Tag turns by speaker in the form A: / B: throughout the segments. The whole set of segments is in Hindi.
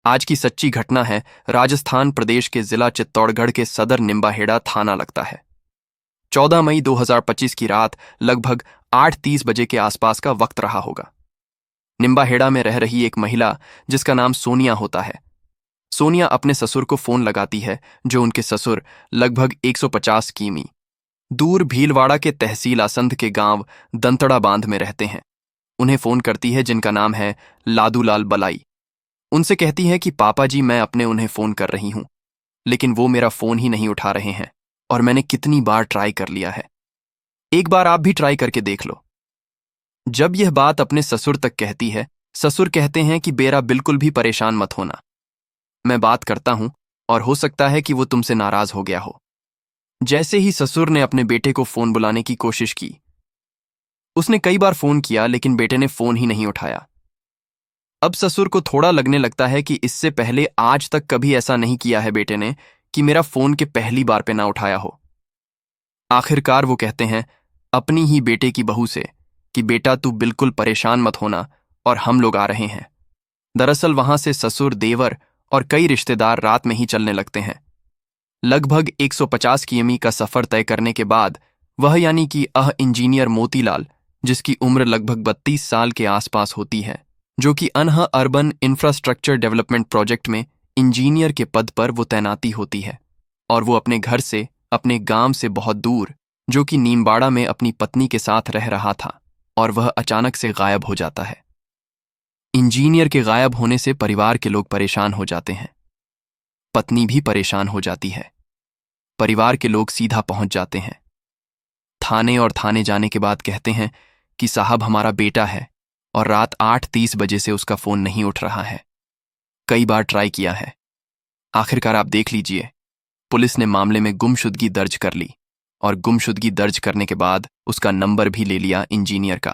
A: आज की सच्ची घटना है। राजस्थान प्रदेश के जिला चित्तौड़गढ़ के सदर निम्बाहेड़ा थाना लगता है। 14 मई 2025 की रात लगभग 8:30 बजे के आसपास का वक्त रहा होगा। निम्बाहेड़ा में रह रही एक महिला जिसका नाम सोनिया होता है। सोनिया अपने ससुर को फोन लगाती है, जो उनके ससुर लगभग 150 किमी दूर भीलवाड़ा के तहसील आसंध के गांव दंतड़ा बांध में रहते हैं। उन्हें फोन करती है, जिनका नाम है लादूलाल बलाई। उनसे कहती है कि पापा जी, मैं अपने उन्हें फोन कर रही हूं, लेकिन वो मेरा फोन ही नहीं उठा रहे हैं और मैंने कितनी बार ट्राई कर लिया है। एक बार आप भी ट्राई करके देख लो। जब यह बात अपने ससुर तक कहती है, ससुर कहते हैं कि बेरा बिल्कुल भी परेशान मत होना, मैं बात करता हूं और हो सकता है कि वो तुमसे नाराज हो गया हो। जैसे ही ससुर ने अपने बेटे को फोन बुलाने की कोशिश की, उसने कई बार फोन किया लेकिन बेटे ने फोन ही नहीं उठाया। अब ससुर को थोड़ा लगने लगता है कि इससे पहले आज तक कभी ऐसा नहीं किया है बेटे ने कि मेरा फोन के पहली बार पे ना उठाया हो। आखिरकार वो कहते हैं अपनी ही बेटे की बहू से कि बेटा तू बिल्कुल परेशान मत होना और हम लोग आ रहे हैं। दरअसल वहां से ससुर, देवर और कई रिश्तेदार रात में ही चलने लगते हैं। लगभग 150 किमी का सफर तय करने के बाद वह यानी कि इंजीनियर मोतीलाल, जिसकी उम्र लगभग 32 साल के आसपास होती है, जो कि अनहा अर्बन इंफ्रास्ट्रक्चर डेवलपमेंट प्रोजेक्ट में इंजीनियर के पद पर वो तैनाती होती है, और वो अपने घर से, अपने गांव से बहुत दूर, जो कि नीमबाड़ा में अपनी पत्नी के साथ रह रहा था, और वह अचानक से गायब हो जाता है। इंजीनियर के गायब होने से परिवार के लोग परेशान हो जाते हैं। पत्नी भी परेशान हो जाती है। परिवार के लोग सीधा पहुंच जाते हैं थाने, और थाने जाने के बाद कहते हैं कि साहब, हमारा बेटा है और रात 8:30 बजे से उसका फोन नहीं उठ रहा है। कई बार ट्राई किया है। आखिरकार आप देख लीजिए, पुलिस ने मामले में गुमशुदगी दर्ज कर ली, और गुमशुदगी दर्ज करने के बाद उसका नंबर भी ले लिया इंजीनियर का,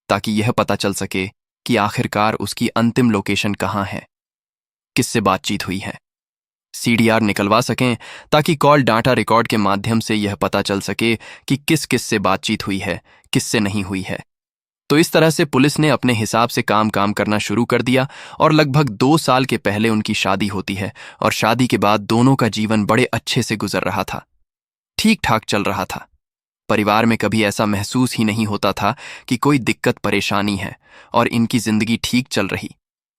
A: ताकि यह पता चल सके कि आखिरकार उसकी अंतिम लोकेशन कहाँ है, किससे बातचीत हुई है। सीडीआर निकलवा सकें ताकि कॉल डाटा रिकॉर्ड के माध्यम से यह पता चल सके कि किस किस से बातचीत हुई है, किससे नहीं हुई है। तो इस तरह से पुलिस ने अपने हिसाब से काम करना शुरू कर दिया, और लगभग 2 साल के पहले उनकी शादी होती है, और शादी के बाद दोनों का जीवन बड़े अच्छे से गुजर रहा था, ठीक ठाक चल रहा था। परिवार में कभी ऐसा महसूस ही नहीं होता था कि कोई दिक्कत परेशानी है, और इनकी जिंदगी ठीक चल रही।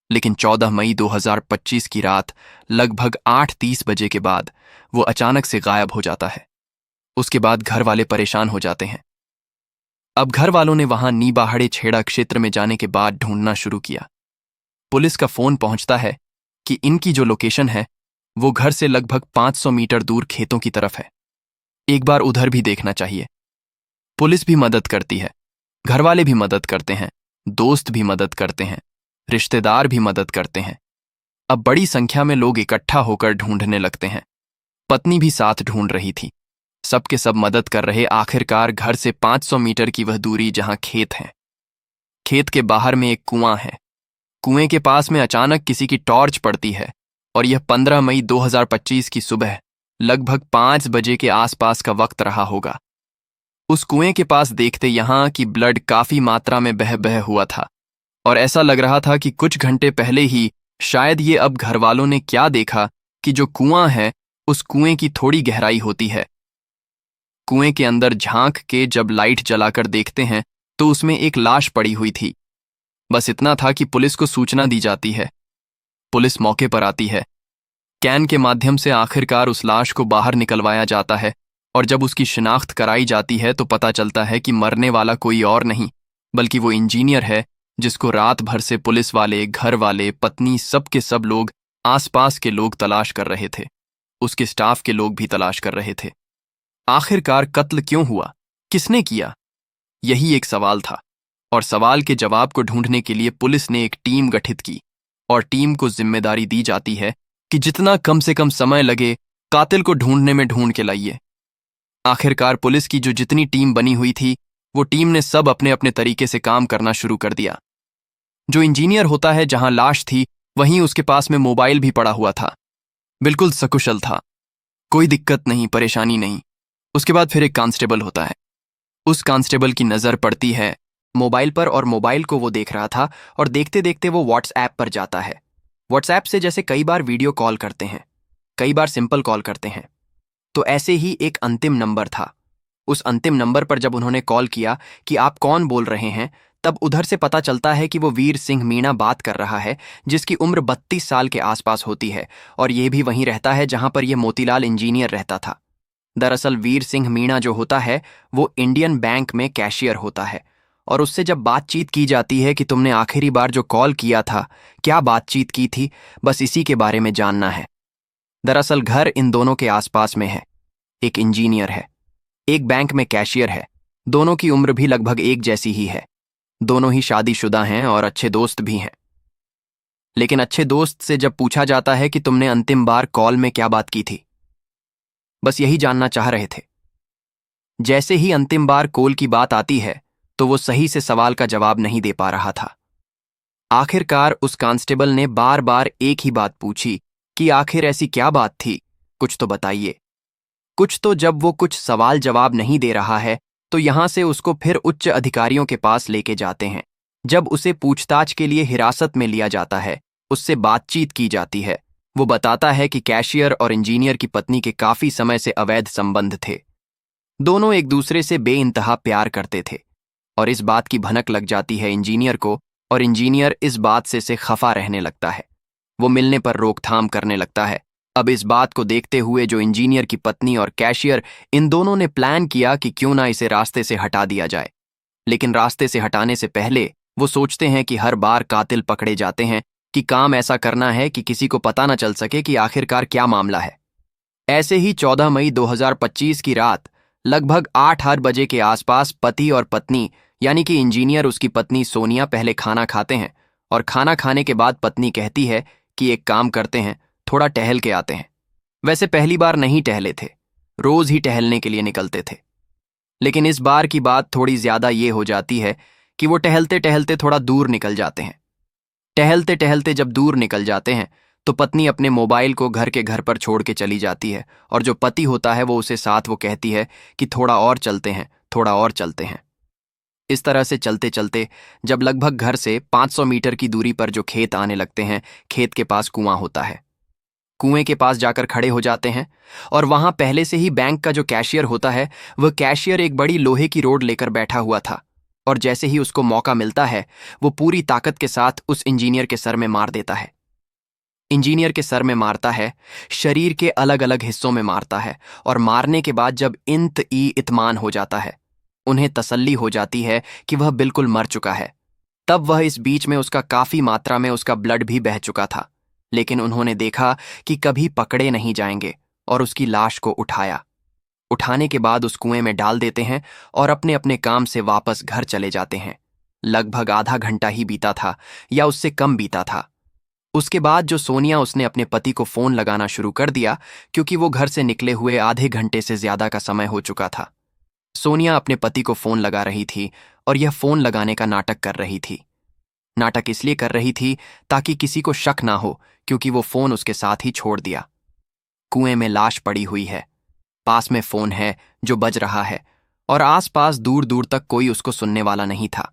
A: लेकिन 14 मई 2025 की रात लगभग 8:30 बजे के बाद वो अचानक से गायब हो जाता है। उसके बाद घर वाले परेशान हो जाते हैं। अब घर वालों ने वहां नीबाहड़े छेड़ा क्षेत्र में जाने के बाद ढूंढना शुरू किया। पुलिस का फोन पहुंचता है कि इनकी जो लोकेशन है वो घर से लगभग 500 मीटर दूर खेतों की तरफ है, एक बार उधर भी देखना चाहिए। पुलिस भी मदद करती है, घर वाले भी मदद करते हैं, दोस्त भी मदद करते हैं, रिश्तेदार भी मदद करते हैं। अब बड़ी संख्या में लोग इकट्ठा होकर ढूंढने लगते हैं। पत्नी भी साथ ढूंढ रही थी। सबके सब मदद कर रहे। आखिरकार घर से 500 मीटर की वह दूरी जहां खेत है, खेत के बाहर में एक कुआं है। कुएं के पास में अचानक किसी की टॉर्च पड़ती है, और यह 15 मई 2025 की सुबह लगभग 5 बजे के आसपास का वक्त रहा होगा। उस कुएं के पास देखते यहां की ब्लड काफी मात्रा में बह बह हुआ था, और ऐसा लग रहा था कि कुछ घंटे पहले ही शायद ये अब घर वालों ने क्या देखा कि जो कुआं है उस कुएं की थोड़ी गहराई होती है। कुएं के अंदर झांक के जब लाइट जलाकर देखते हैं तो उसमें एक लाश पड़ी हुई थी। बस इतना था कि पुलिस को सूचना दी जाती है। पुलिस मौके पर आती है। कैन के माध्यम से आखिरकार उस लाश को बाहर निकलवाया जाता है, और जब उसकी शिनाख्त कराई जाती है तो पता चलता है कि मरने वाला कोई और नहीं बल्कि वो इंजीनियर है, जिसको रात भर से पुलिस वाले, घर वाले, पत्नी, सब के सब लोग, आसपास के लोग तलाश कर रहे थे। उसके स्टाफ के लोग भी तलाश कर रहे थे। आखिरकार कत्ल क्यों हुआ, किसने किया, यही एक सवाल था, और सवाल के जवाब को ढूंढने के लिए पुलिस ने एक टीम गठित की, और टीम को जिम्मेदारी दी जाती है कि जितना कम से कम समय लगे कातिल को ढूंढने में ढूंढ के लाइए। आखिरकार पुलिस की जो जितनी टीम बनी हुई थी, वो टीम ने सब अपने अपने तरीके से काम करना शुरू कर दिया। जो इंजीनियर होता है, जहां लाश थी वहीं उसके पास में मोबाइल भी पड़ा हुआ था, बिल्कुल सकुशल था, कोई दिक्कत नहीं, परेशानी नहीं। उसके बाद फिर एक कांस्टेबल होता है। उस कांस्टेबल की नजर पड़ती है मोबाइल पर, और मोबाइल को वो देख रहा था, और देखते देखते वो व्हाट्सएप पर जाता है। व्हाट्सएप से जैसे कई बार वीडियो कॉल करते हैं, कई बार सिंपल कॉल करते हैं, तो ऐसे ही एक अंतिम नंबर था। उस अंतिम नंबर पर जब उन्होंने कॉल किया कि आप कौन बोल रहे हैं, तब उधर से पता चलता है कि वो वीर सिंह मीणा बात कर रहा है, जिसकी उम्र 32 साल के आसपास होती है और ये भी वहीं रहता है जहां पर यह मोतीलाल इंजीनियर रहता था। दरअसल वीर सिंह मीणा जो होता है वो इंडियन बैंक में कैशियर होता है और उससे जब बातचीत की जाती है कि तुमने आखिरी बार जो कॉल किया था, क्या बातचीत की थी, बस इसी के बारे में जानना है। दरअसल घर इन दोनों के आसपास में है। एक इंजीनियर है, एक बैंक में कैशियर है। दोनों की उम्र भी लगभग एक जैसी ही है। दोनों ही शादीशुदा हैं और अच्छे दोस्त भी हैं। लेकिन अच्छे दोस्त से जब पूछा जाता है कि तुमने अंतिम बार कॉल में क्या बात की थी, बस यही जानना चाह रहे थे। जैसे ही अंतिम बार कॉल की बात आती है तो वो सही से सवाल का जवाब नहीं दे पा रहा था। आखिरकार उस कांस्टेबल ने बार बार एक ही बात पूछी कि आखिर ऐसी क्या बात थी, कुछ तो बताइए। कुछ तो जब वो कुछ सवाल जवाब नहीं दे रहा है तो यहां से उसको फिर उच्च अधिकारियों के पास लेके जाते हैं। जब उसे पूछताछ के लिए हिरासत में लिया जाता है, उससे बातचीत की जाती है। वो बताता है कि कैशियर और इंजीनियर की पत्नी के काफी समय से अवैध संबंध थे। दोनों एक दूसरे से बेइंतहा प्यार करते थे और इस बात की भनक लग जाती है इंजीनियर को, और इंजीनियर इस बात से खफा रहने लगता है। वो मिलने पर रोकथाम करने लगता है। अब इस बात को देखते हुए जो इंजीनियर की पत्नी और कैशियर, इन दोनों ने प्लान किया कि क्यों ना इसे रास्ते से हटा दिया जाए। लेकिन रास्ते से हटाने से पहले वो सोचते हैं कि हर बार कातिल पकड़े जाते हैं कि काम ऐसा करना है कि किसी को पता न चल सके कि आखिरकार क्या मामला है। ऐसे ही 14 मई 2025 की रात लगभग 8 बजे के आसपास पति और पत्नी यानी कि इंजीनियर उसकी पत्नी सोनिया पहले खाना खाते हैं और खाना खाने के बाद पत्नी कहती है कि एक काम करते हैं, थोड़ा टहल के आते हैं। वैसे पहली बार नहीं टहले थे, रोज ही टहलने के लिए निकलते थे, लेकिन इस बार की बात थोड़ी ज्यादा ये हो जाती है कि वो टहलते टहलते थोड़ा दूर निकल जाते हैं। टहलते टहलते जब दूर निकल जाते हैं तो पत्नी अपने मोबाइल को घर पर छोड़ के चली जाती है और जो पति होता है वो उसे साथ वो कहती है कि थोड़ा और चलते हैं, थोड़ा और चलते हैं। इस तरह से चलते चलते जब लगभग घर से 500 मीटर की दूरी पर जो खेत आने लगते हैं, खेत के पास कुआं होता है। कुएं के पास जाकर खड़े हो जाते हैं और वहां पहले से ही बैंक का जो कैशियर होता है, वह कैशियर एक बड़ी लोहे की रोड लेकर बैठा हुआ था और जैसे ही उसको मौका मिलता है वो पूरी ताकत के साथ उस इंजीनियर के सर में मार देता है। इंजीनियर के सर में मारता है, शरीर के अलग अलग हिस्सों में मारता है और मारने के बाद जब इत्मान हो जाता है, उन्हें तसल्ली हो जाती है कि वह बिल्कुल मर चुका है। तब वह इस बीच में उसका काफी मात्रा में उसका ब्लड भी बह चुका था, लेकिन उन्होंने देखा कि कभी पकड़े नहीं जाएंगे और उसकी लाश को उठाया। उठाने के बाद उस कुएं में डाल देते हैं और अपने अपने काम से वापस घर चले जाते हैं। लगभग आधा घंटा ही बीता था या उससे कम बीता था। उसके बाद जो सोनिया, उसने अपने पति को फोन लगाना शुरू कर दिया क्योंकि वो घर से निकले हुए आधे घंटे से ज्यादा का समय हो चुका था। सोनिया अपने पति को फोन लगा रही थी और यह फोन लगाने का नाटक कर रही थी। नाटक इसलिए कर रही थी ताकि किसी को शक ना हो, क्योंकि वो फोन उसके साथ ही छोड़ दिया। कुएं में लाश पड़ी हुई है, पास में फोन है जो बज रहा है और आसपास दूर दूर तक कोई उसको सुनने वाला नहीं था,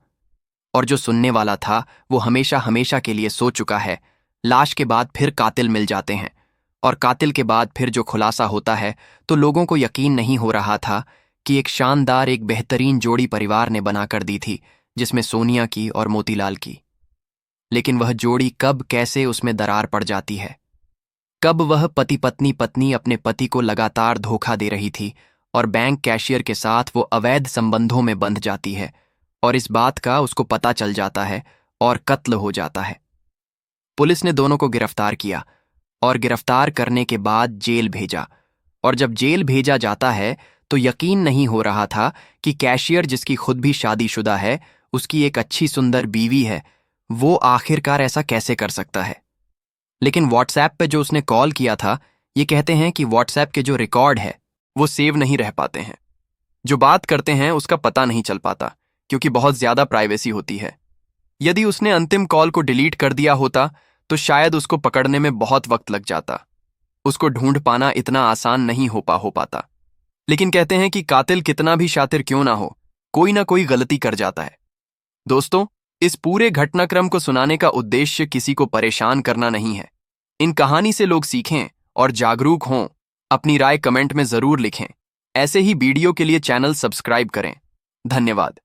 A: और जो सुनने वाला था वो हमेशा हमेशा के लिए सो चुका है। लाश के बाद फिर कातिल मिल जाते हैं और कातिल के बाद फिर जो खुलासा होता है तो लोगों को यकीन नहीं हो रहा था कि एक शानदार, एक बेहतरीन जोड़ी परिवार ने बनाकर दी थी, जिसमें सोनिया की और मोतीलाल की। लेकिन वह जोड़ी कब कैसे उसमें दरार पड़ जाती है, कब वह पति पत्नी अपने पति को लगातार धोखा दे रही थी और बैंक कैशियर के साथ वो अवैध संबंधों में बंध जाती है और इस बात का उसको पता चल जाता है और कत्ल हो जाता है। पुलिस ने दोनों को गिरफ्तार किया और गिरफ्तार करने के बाद जेल भेजा, और जब जेल भेजा जाता है तो यकीन नहीं हो रहा था कि कैशियर, जिसकी खुद भी शादीशुदा है, उसकी एक अच्छी सुंदर बीवी है, वो आखिरकार ऐसा कैसे कर सकता है। लेकिन व्हाट्सएप पे जो उसने कॉल किया था, ये कहते हैं कि व्हाट्सएप के जो रिकॉर्ड है वो सेव नहीं रह पाते हैं। जो बात करते हैं उसका पता नहीं चल पाता क्योंकि बहुत ज्यादा प्राइवेसी होती है। यदि उसने अंतिम कॉल को डिलीट कर दिया होता तो शायद उसको पकड़ने में बहुत वक्त लग जाता। उसको ढूंढ पाना इतना आसान नहीं हो पाता। लेकिन कहते हैं कि कातिल कितना भी शातिर क्यों ना हो, कोई ना कोई गलती कर जाता है। दोस्तों, इस पूरे घटनाक्रम को सुनाने का उद्देश्य किसी को परेशान करना नहीं है। इन कहानी से लोग सीखें और जागरूक हों। अपनी राय कमेंट में जरूर लिखें। ऐसे ही वीडियो के लिए चैनल सब्सक्राइब करें। धन्यवाद।